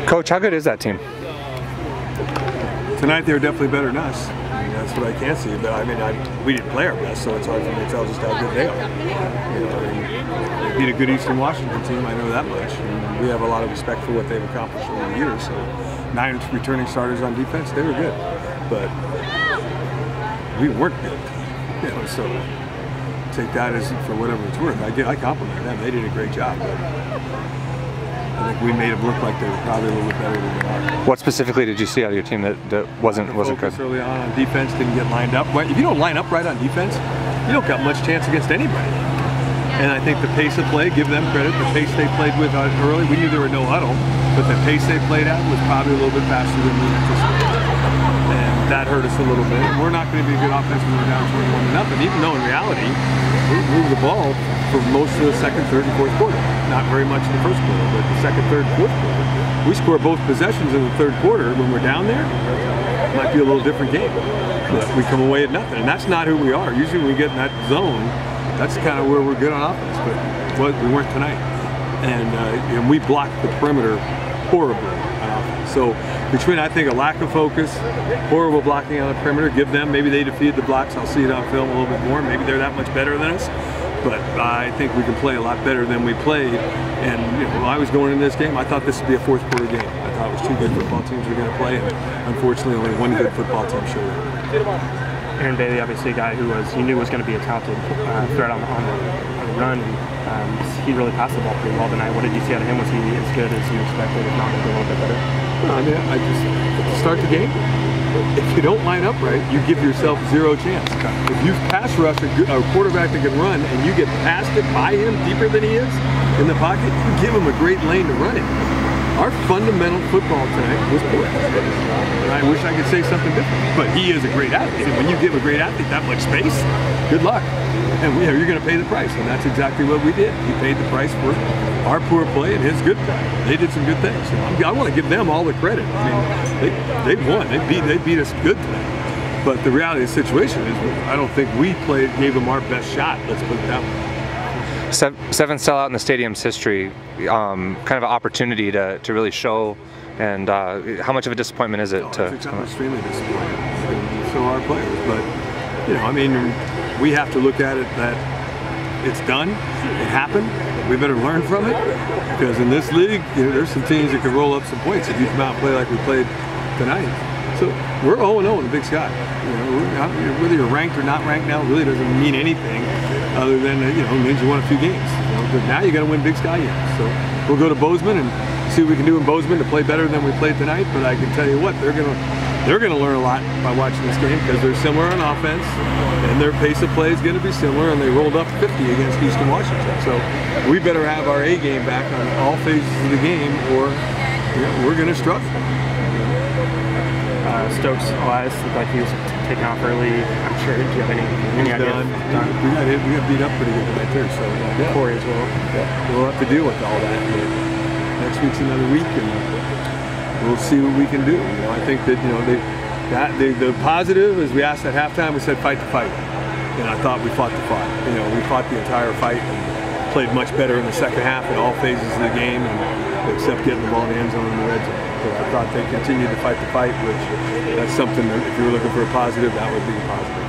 Coach, how good is that team? Tonight they were definitely better than us. I mean, that's what I can see. But I mean, we didn't play our best, so it's hard for me to tell just how good they are. You know, I mean, they beat a good Eastern Washington team. I know that much. And we have a lot of respect for what they've accomplished over the years. So 9 returning starters on defense, they were good, but we weren't good. You know, so take that as for whatever it's worth. I compliment them. They did a great job. But I think we made them look like they were probably a little bit better than they are. What specifically did you see out of your team that wasn't good? Early on defense, didn't get lined up. If you don't line up right on defense, you don't got much chance against anybody. And I think the pace of play, give them credit, the pace they played with early, we knew there were no huddle, but the pace they played at was probably a little bit faster than we anticipated. And that hurt us a little bit. We're not going to be a good offense when we're down 21-0, even though in reality, we moved the ball for most of the second, third, and fourth quarter. Not very much in the first quarter, but the second, third, fourth quarter. We score both possessions in the third quarter. When we're down there, it might be a little different game. But we come away at nothing, and that's not who we are. Usually when we get in that zone, that's kind of where we're good on offense, but we weren't tonight. And we blocked the perimeter horribly on offense. So between, I think, a lack of focus, horrible blocking on the perimeter, give them, maybe they defeated the blocks. I'll see it on film a little bit more. Maybe they're that much better than us. But I think we can play a lot better than we played. And when I was going into this game, I thought this would be a fourth quarter game. I thought it was 2 good football teams were going to play, and unfortunately only 1 good football team showed up. Aaron Bailey, obviously a guy who you knew was going to be a talented threat on the run. He really passed the ball pretty well tonight. What did you see out of him? Was he as good as you expected, if not maybe a little bit better? No, I mean, to start the game, if you don't line up right, you give yourself 0 chance. If you pass rush a quarterback that can run and you get past it by him deeper than he is in the pocket, you give him a great lane to run in. Our fundamental football tonight was poor. And I wish I could say something different, but he is a great athlete. And when you give a great athlete that much space, good luck. And you're going to pay the price, and that's exactly what we did. We paid the price for our poor play and his good play. They did some good things. I want to give them all the credit. I mean, they won. They beat us good tonight. But the reality of the situation is, I don't think we gave them our best shot. Let's put it that way. 7th sellout in the stadium's history, kind of an opportunity to really show. And how much of a disappointment is it? It's extremely disappointing. And so are our players, but I mean, we have to look at it that it's done, it happened. We better learn from it, because in this league, there's some teams that can roll up some points if you come out and play like we played tonight. So we're 0-0 in the Big Sky. Whether you're ranked or not ranked now really doesn't mean anything other than it means you won a few games. But now you got to win Big Sky games. So we'll go to Bozeman and see what we can do in Bozeman to play better than we played tonight. But I can tell you what, they're gonna learn a lot by watching this game, because they're similar on offense and their pace of play is going to be similar, and they rolled up 50 against Eastern Washington. So we better have our A game back on all phases of the game, or we're going to struggle. Stokes Elias looked like he was taken off early. I'm sure. Do you have any idea? Done. We got beat up pretty good tonight too. So Corey as well. Yeah. We'll have to deal with all that. But next week's another week, and we'll see what we can do. I think that the positive is we asked at halftime. We said fight the fight, and I thought we fought the fight. We fought the entire fight and played much better in the second half in all phases of the game, except getting the ball in the end zone in the red zone. But I thought they continued to fight the fight, which that's something that if you were looking for a positive, that would be a positive.